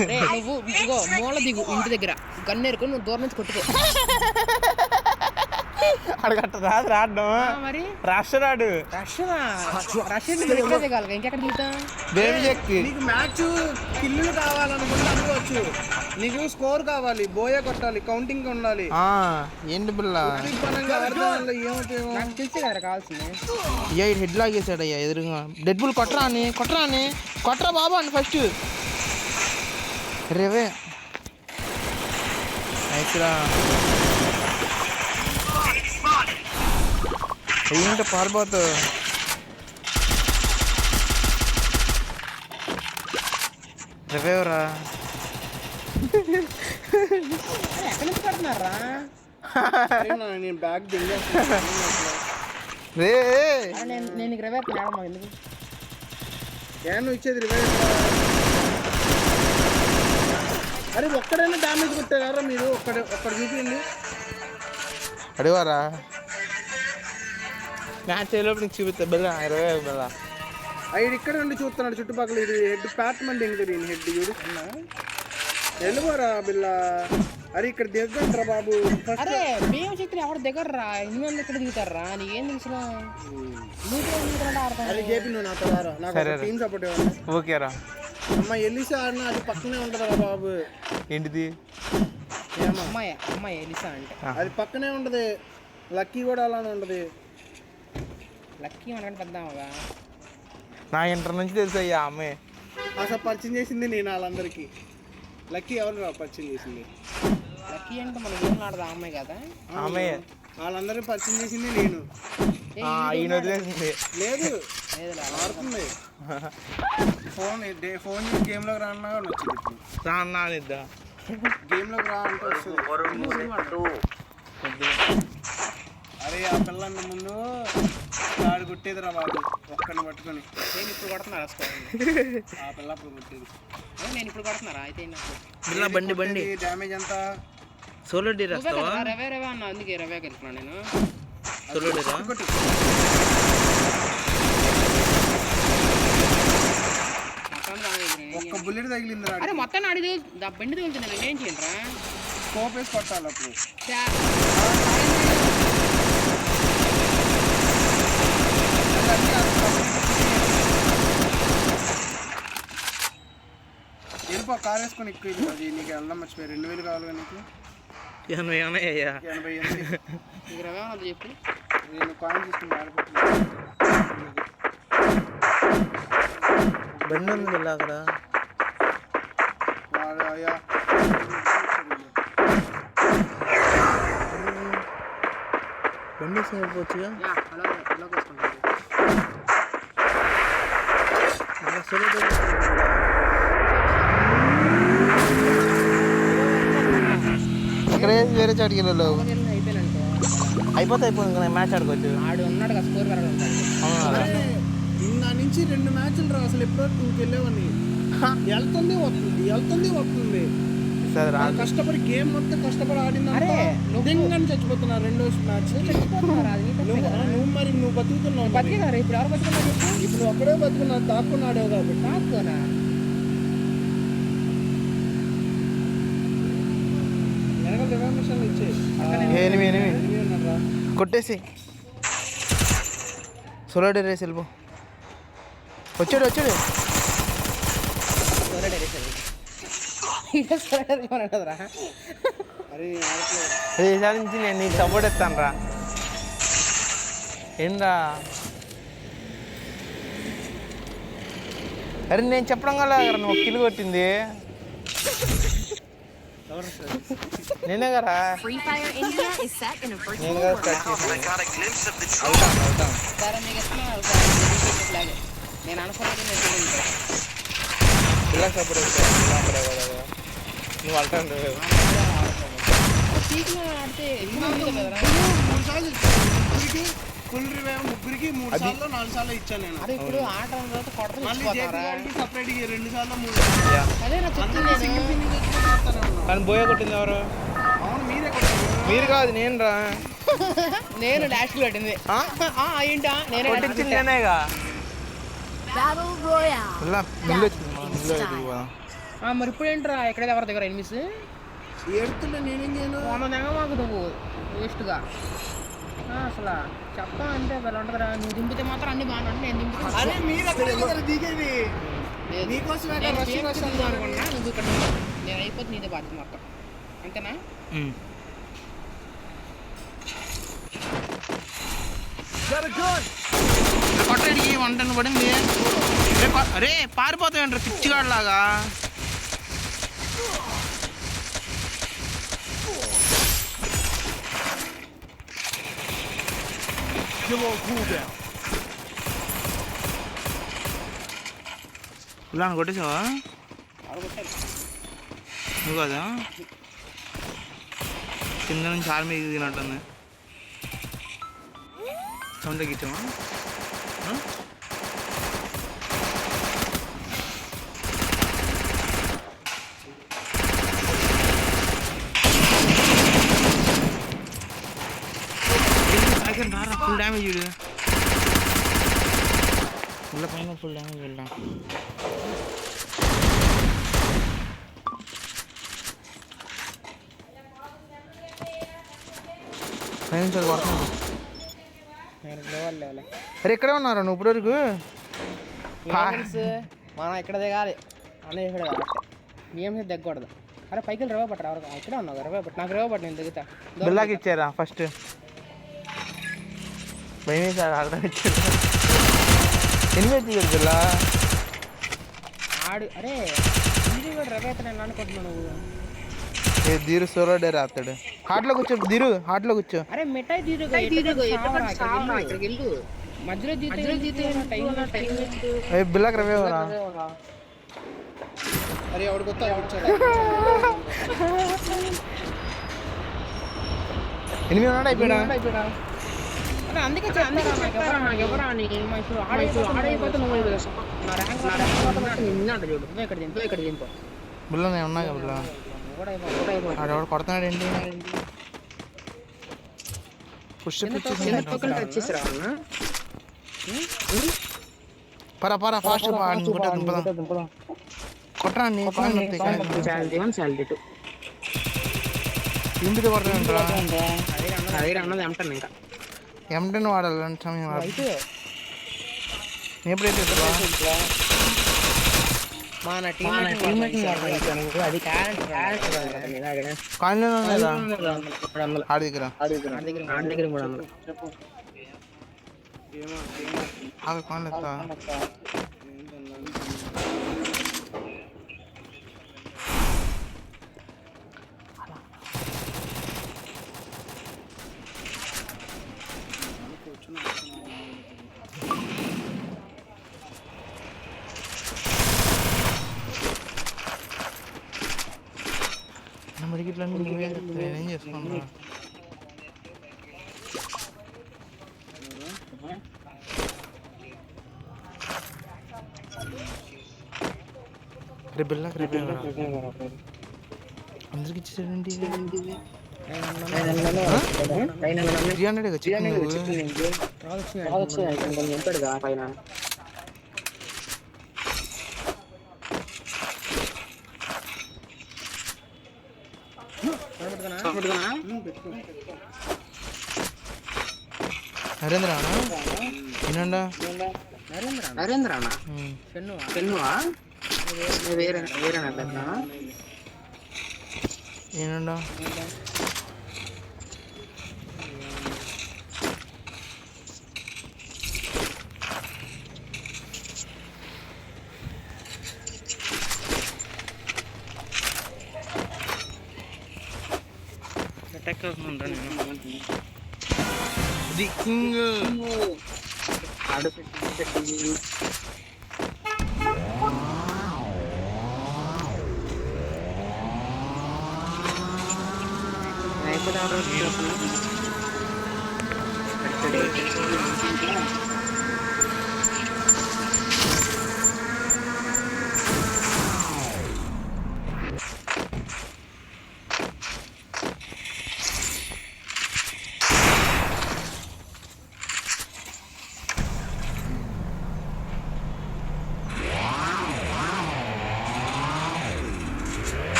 నువ్వు ఇగో మూల దిగు ఇంటి దగ్గర గన్నేరుకొని నువ్వు దూరం నుంచి కొట్టుకో. అడగట్ట రాదు రాడ్డం మరి రాష్ట్రాడు రష్యన్ దిగాలి ఇంకెక్కడ దిగుతా. దేవి శక్తి నీకు మ్యాచ్ కిల్లులు కావాలనుకుంటే అనుకోవచ్చు. నీకు స్కోర్ కావాలి, బోయే కొట్టాలి, కౌంటింగ్ ఉండాలి. ఏంటి బిల్ల నాకు తెలిసే కదా కావాల్సింది. అయ్యా ఇది హెడ్ లాగేసాడు అయ్యా ఎదురుగా. డెడ్ బుల్ కొట్టరా అని కొట్టరా బాబా అని ఫస్ట్ రేవే అయితరా ఏంటి పారిపోతు రేవేవరా ఎక్కడి నుంచి పడుతున్నారా? నేను బ్యాగ్ రే నేను నీకు రివైవ్ ఎందుకు ఏమో ఇచ్చేది రివైవ్. అరే ఒక్కడైనా డ్యామేజ్ కొట్టారా మీరు? ఒక్కడ చూపించండి. అడివారా మ్యాచ్ అయ్యేలోపు నీకు చూపిస్తా బిల్ల 20 బిల్ల. ఐదు ఇక్కడ నుండి చూస్తున్నాడు చుట్టుపక్కల. ఇది హెడ్ ప్యాట్ మంది ఎంగుతుంది హెడ్ చూడు. వెళ్ళిపోరా బిల్ల. అరే ఇక్కడ దిగంటారా బాబు. అరే మేము చెప్తే ఎవరు దిగర్రా, ఇన్ని ఎక్కడ దిగుతారా? నీకేం తెలుసురా? అది చెప్పి నువ్వు నాతో రారా, నాకు టీమ్ సపోర్ట్ ఇవ్వండి. ఓకేరా అమ్మ ఎలిసా ఆడినా అది పక్కనే ఉంటదా బాబు? ఏంటిది అమ్మాయి ఎలిసా అంటే అది పక్కనే ఉంటది. లక్కీ కూడా అలానే ఉంటది. లక్కీ మనకంటే పెద్ద అమ్మగా. నా ఇంటర్ నుంచి తెలుసు అయ్యా అమ్మాయి. అసలు పరిచయం చేసింది నేను వాళ్ళందరికీ. లక్కీ ఎవరు పరిచయం చేసింది? లక్కీ అంటే మన గేమ్ ఆడదా అమ్మాయి కదా? అమ్మాయి వాళ్ళందరినీ పరిచయం చేసింది నేను. ఈయన వదిలేసింది. లేదు ఆడుతుంది. ఫోన్ గేమ్ లోకి రాన్నా వచ్చింది. రాన్నా అనిద్దా గేమ్ లోకి రా అంటే వస్తుంది. అరే ఆ పిల్లన్న ముందు ఆడు కొట్టేదిరా బాబు ఒక్కడిని పట్టుకొని. నేను ఇప్పుడు కొడుతున్నారా? ఆ పిల్ల అప్పుడు కొట్టేది. నేను ఇప్పుడు కొడుతున్నారా? అయితే బండి డ్యామేజ్ ఎంత? సోలో డీ రవే అన్న, అందుకే రవే వెళ్తున్నాను నేను. సోలో డీరా ఒక్క బుల్లెట్ తగిలింది. అరే మొత్తం అడిగి బండి తగులుతుంది. నేను ఏం చేయండి రా? స్కోప్ వేసి కొట్టాలి అప్పుడు. వెళ్ళిపో కార్ వేసుకొని ఎక్కువ. అది నీకు వెళ్దాం మర్చిపోయి. 2000 కావాలి నీకు? 80 అయ్యా. 80 చెప్పి నేను కాయిన్ తీసుకుని ఆడిపోతున్నాను. బండి ఉంది అక్కడ. అయ్యా బండి సరిపోవచ్చుగా. ఇక్కడ వేరే చోటికి వెళ్ళలేవు. అయిపోయింది మ్యాచ్ ఆడుకోవచ్చు. ఆడు ఉన్నాడు కదా స్కోర్ నిన్న నుంచి 2 మ్యాచ్లు రా. అసలు ఎప్పుడో 2కి వెళ్ళేవని. వెళ్తుంది వస్తుంది. కష్టపడి గేమ్ మొత్తం కష్టపడి ఆడిందంటే నిజంగానే చచ్చిపోతున్నా. రెండో మ్యాచ్ నువ్వు బతుకుతున్నావు. బతికారు ఇప్పుడు ఎవరు బతుకున్నారు? ఇప్పుడు ఒక్కడే బతుకున్నా. దాక్కుని ఆడావు కాబట్టి. దాక్కునా కొట్టేసి సోలో డే రేస్ వెళ్ళిపో. వచ్చాడు ఈసారి నుంచి నేను నీకు సపోర్ట్ ఇస్తాను రా. ఏంరా అరే నేను చెప్పడం కదా నువ్వు కిల్ కొట్టింది నేనే కదా. నేను కదా స్టార్ట్ చేసాను. నేను అనుకున్నది ఇలా సపోర్ట్ ఇస్తాను. నువ్వు అంటాను ఆడితే ఫుల్ రివైవ్ ముగ్గురికి 3 సార్లు 4 సార్లు ఇచ్చాను నేను. అరే ఇప్పుడు ఆట సపరేట్ 2 సార్లు 3 అదే నా కానీ బోయే కొట్టింది ఎవరు? అవును మీరే కొట్టారు. మీరు కాదు నేను రా. నేను డాష్ కొట్టింది. ఏంటా నేను కొట్టించింది నేనేగా. మరి ఇప్పుడు ఏంట్రా ఎక్కడైతే ఎవరి దగ్గర ఎనిమిస్ ఎడుతున్నా నేనేం చేయను. నెగ మాకు నువ్వు వేస్ట్గా అసలు చెప్తా అంటే వీళ్ళు ఉంటుందిరా. నువ్వు దింపితే మాత్రం అన్ని బాగా నేను దింపుతా. అరే మీరు అక్కడే కదా దిగేది. నీకోసం అనుకున్నా నువ్వు ఇక్కడ నేను అయిపోతే నీదే బాధ్యత మొత్తం అంతేనా? కొట్టడికి 110 పడింది. అరే పారిపోతాయంటారు పిచ్చిగాడిలాగా. ఇలా కొట్టేసావా నువ్వు కదా? కింద నుంచి ఆర్మీ తినట్టుంది. సౌండ్ తగ్గించావా? ఫుల్ డ్యామేజ్ చూడు. ఫుల్ పైన ఫుల్ డ్యామేజ్ వెళ్దాం. అరే ఎక్కడే ఉన్నారా నువ్వు ఇప్పుడు వరకు? మనం ఇక్కడ దిగాలి అన్న ఇక్కడ ఏం దిగకూడదు. అరే పైకి రవ్వ పట్టరా ఎవరు ఇక్కడే ఉన్నావు రవ్వ పట్టు. నాకు రవ్వ పట్టు నేను దిగుతా. బిల్లాకి ఇచ్చారా ఫస్ట్? భయం సార్ అర్థం ఇచ్చారు. ఎనిమిది ఇచ్చారు బిల్లా ఆడు. అరే రవ్వ అయితే నేను అనుకుంటున్నాను. నువ్వు దీరు సోలో డే రాస్తాడు. హాట్లో కూర్చో దీరు, హాట్లో కూర్చో. అరే మిఠాయి దీరు మధ్యలో బిల్లాకి రవేవరా? అరే ఎవడు కొత్త ఎనిమిది ఉన్నాడు అయిపోయా. అందుకే ఇక్కడ దింపు. బిల్లా నేను ఉన్నా కదా బిల్లా. ఆడెవడు కొడుతున్నాడు ఏంటి? పరా పరా ఫాస్ట్ కొట్టరా ఇంటిది కొట్టరా? ఎంటని వాడాలి సమయం ఎప్పుడైతే మన కాయిన్ ఆడి దగ్గర కాయిన్ ఎత్తా. మరికి ఇట్లా నేనేం చేస్తున్నా? రేపు బిల్లాకి రేపు అందరికి ఇచ్చేసాడండి. 300 చికెన్ పైన నరేంద్ర ఏనండా? నరేంద్ర చెన్నువా వేరే ఏనండా? ది కింగ్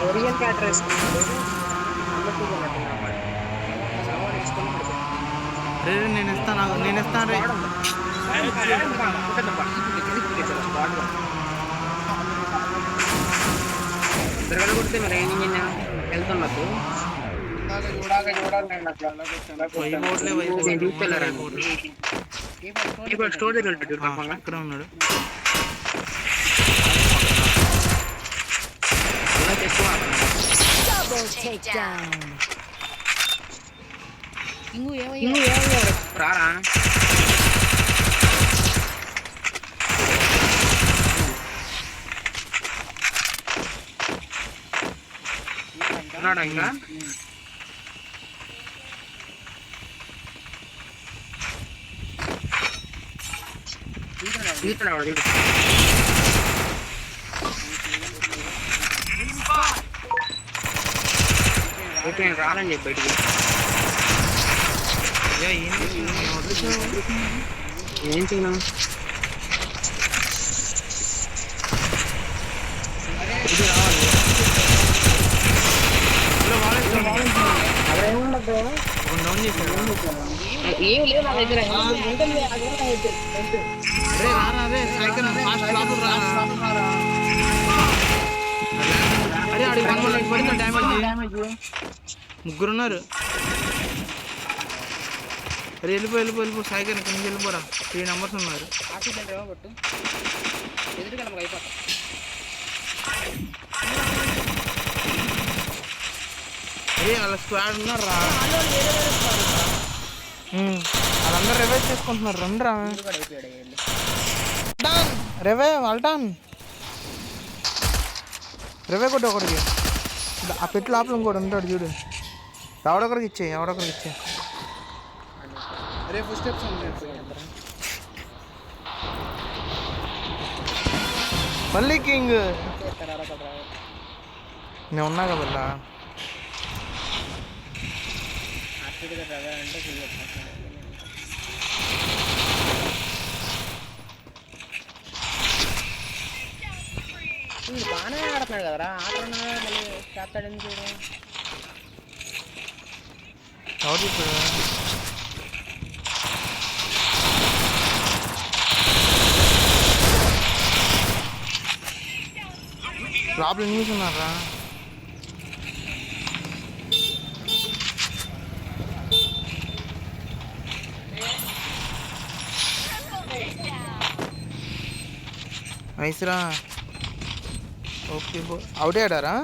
ఒరియల్ క్యాటర్ వేసుకున్నాడు అందుకు సవాడు వేసుకొని పడిపోయాడు. రే నేను ఇస్తాను రే. తిరగలు కొడితే మరి ఏం వెళ్తున్నట్టు స్టోర్ దగ్గర ఇక్కడ ఉన్నాడు. రారా ఉన్నాడా ఇంకా తీస్తున్నాడు రాలని చెప్పి బయటికి ఏం చేయను ఇది రావాలి ఏం లేదు నా దగ్గర ముగ్గురున్నారు. అరే వెళ్ళిపో సాయికర్ కిందకి వెళ్ళిపోరా. 3 numbers ఉన్నారు. అరే వాళ్ళ స్క్వాడ్ ఉన్నారు రా. వాళ్ళందరూ రివైవ్ చేసుకుంటున్నారు. రండ్రా రివైవ్ అల్టాన్ రివైవ్ కొట్టి ఒకరికి. ఆ పెట్టి లోపల ఇంకోటి ఉంటాడు చూడు. ఎవడొకరికి ఇచ్చే అరే ఫస్ట్ స్టెప్స్ మళ్ళీ కింగ్ నేను ఉన్నా కదా. బాగానే ఆడుతున్నాడు కదరా. ఆటలు మళ్ళీ చేస్తాడు ఎందుకు? ఎవరు చెప్పాడు? లోపల ఎనిమిస్ ఉన్నారా? నైస్రా. ఓకే అవుటే ఆడారా?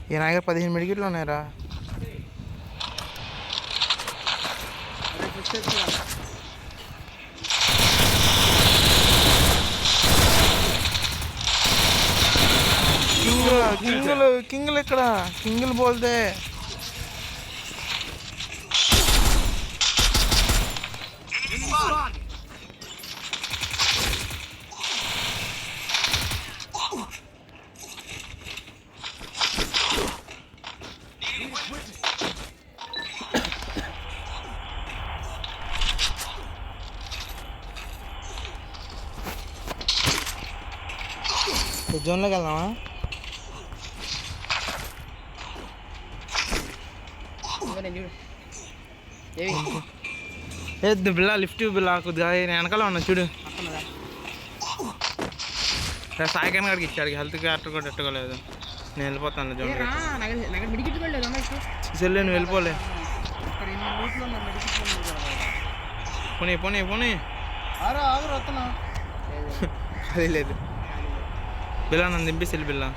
ఈ నా దగ్గర 15 మెడికెట్లు ఉన్నాయరా. కింగ్లు ఇక్కడ కింగ్లు బోల్తే జోన్లోకి వెళ్దామా? బిల్లా లిఫ్ట్ బిల్లా కొద్దిగా నేను వెనకాల ఉన్నా చూడు. సాయికన్ గారికి ఇచ్చాడు. హెల్త్ క్యారెక్టర్ కూడా ఎట్టుకోలేదు. నేను వెళ్ళిపోతాను జోన్. సెల్లే నువ్వు వెళ్ళిపోలే. పోనీ అది లేదు. బిల్లా నన్ను దింపేసి బిల్లా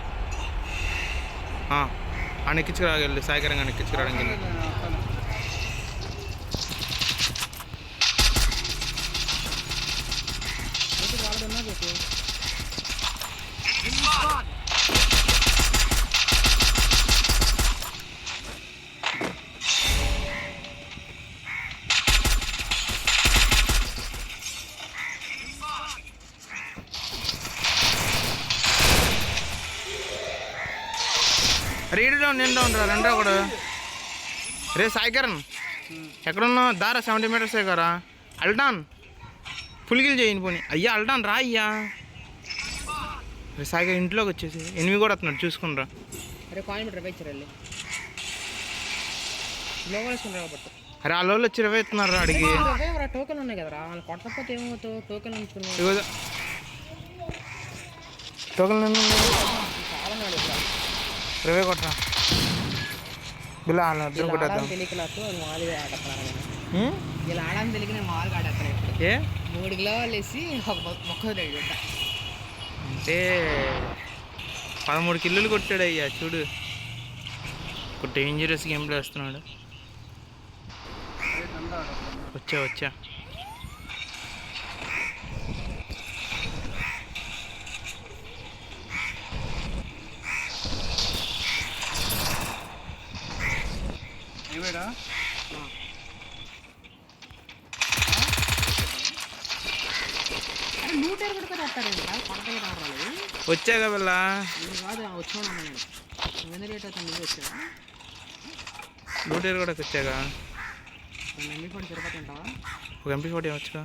ఎక్కించుకురాగలి. సాయికరంగా ఎక్కించుకురావడానికి రీడ్లో నిండా ఉంటారా రెండో ఒకడు. రే సాయికరణ్ ఎక్కడున్నావు? దారా 70 meters కారా. అల్టాన్ ఫుల్గిల్ చేయని పోనీ. అయ్యా అల్టాన్ రా అయ్యా. రే సాయికర్ ఇంట్లోకి వచ్చేసి 8 కూడా వస్తున్నాడు చూసుకునిరా. అరే కాయిన్ మీటర్ వేయించరండి అరే ఆ లోళ్ళు వచ్చి 20 ఇస్తున్నారు రా అడిగి. టోకెన్ ఉన్నాయి కదరా వాళ్ళు కొట్టకపోతే ఏమవుతావు? టోకెన్ ఉంచుకున్నావు టోకెన్ చాలా నాడు 20 కొట్టరా ఇలా అర్థం కొట్టేద్దాం. తెలియక నాకు మామూలుగా ఆడతాను ఇలా ఆడని తెలియక నేను మామూలుగా ఆడతాను. ఇప్పుడు ఏ 3 కిలోలు వేసి ఒక మొక్క అంటే 13 కిలోలు కొట్టాడు అయ్యా చూడు. ఇప్పుడు డేంజరస్ గేమ్లో వేస్తున్నాడు. వచ్చా వచ్చాగా వెళ్ళా కాదు వచ్చాను నేను రేట్ అవుతాను నువ్వు వచ్చావా? లూటేరు కూడా వచ్చాగా. MP40 తిరుపతి అంటావా? ఒక MP40 వచ్చుగా.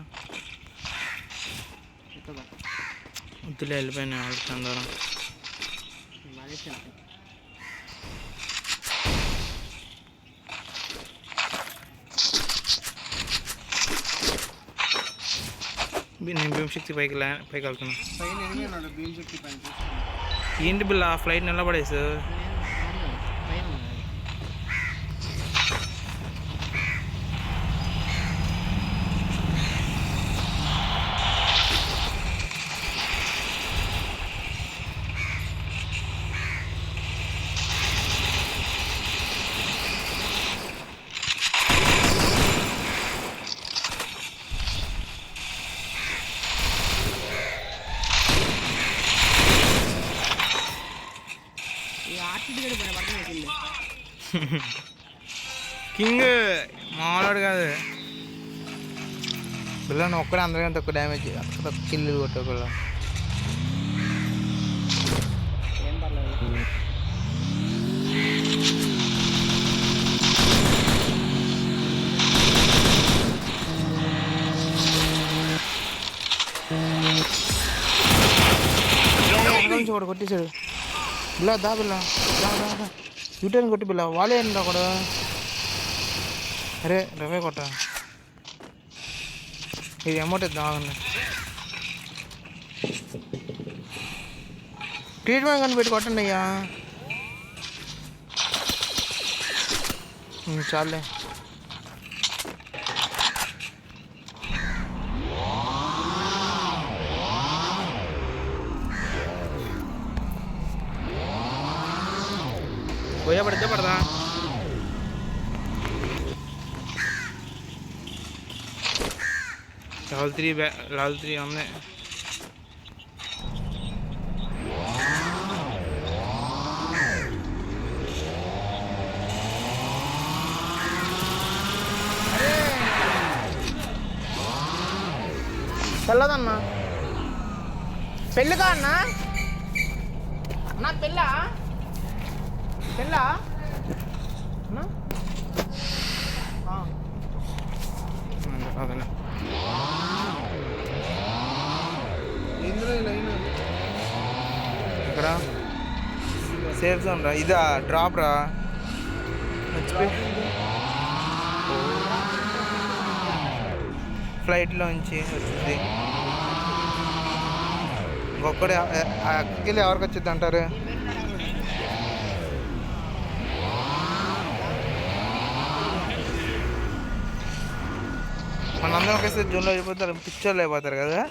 వద్దులే వెళ్ళిపోయినా అందరం. నేను భీమశక్తి పైకి వెళ్తున్నా. ఏంటి బిల్ల ఫ్లైట్ నిలబడేసు. కింగ్ మామూలు కాదు పిల్లలు ఒక్కడే అందరికీ తక్కువ డ్యామేజ్ తక్కువ కిల్లు కొట్టకుండా. ఏం పర్లేదు నుంచి ఒకటి కొట్టేశాడు. బిల్లా దా బిల్లా యూటర్న్ కొట్టి బిల్లా వాళ్ళే ఏంటి అక్కడ. అరే 20 కొట్ట. ఇది అమౌంట్ ఇద్దాం. ట్రీట్మెంట్ కానీ పెట్టి కొట్టండి అయ్యా. చాలే పోయా పడితే పడదా. level 3 ఉన్నాయి. తెల్లదన్నా పెళ్ళిగా అన్నా నా పెళ్ళ అదన్నా ఇక్కడ సేఫ్ జోన్ రా. ఇదా డ్రాప్ రా. ఫ్లైట్లోంచి వచ్చింది ఇంకొక్కడే. అక్కడికి ఎవరికి వచ్చింది అంటారు? మనందరం ఒకేసారి జూన్లో అయిపోతారు. పిక్చర్లు అయిపోతారు కదా.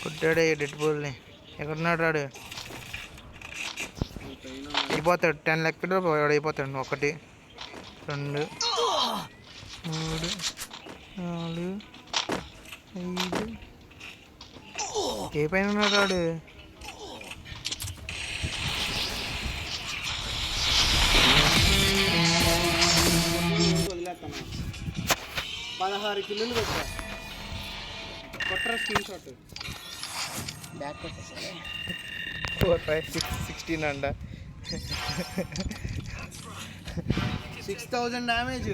కొట్టాడే డెడ్ బోల్ని. ఎక్కడున్నాడు రాడు? అయిపోతాడు. 10 లెక్కడు వాడు అయిపోతాడు. 1 2 3 4 5 ఏ పైన ఉన్నాడు రాడు? 16 కిలోలు పెట్టా కొట్టరా స్క్రీన్ షాట్. బ్యాక్ కొట్టేసరి 4, 5, 6, 16 అంట. 6000 డ్యామేజ్.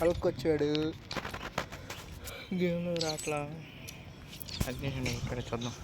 అల్కొచ్చాడు గేమ్లో రాట్లా. అడ్మిషన్ ఇక్కడ చూద్దాం.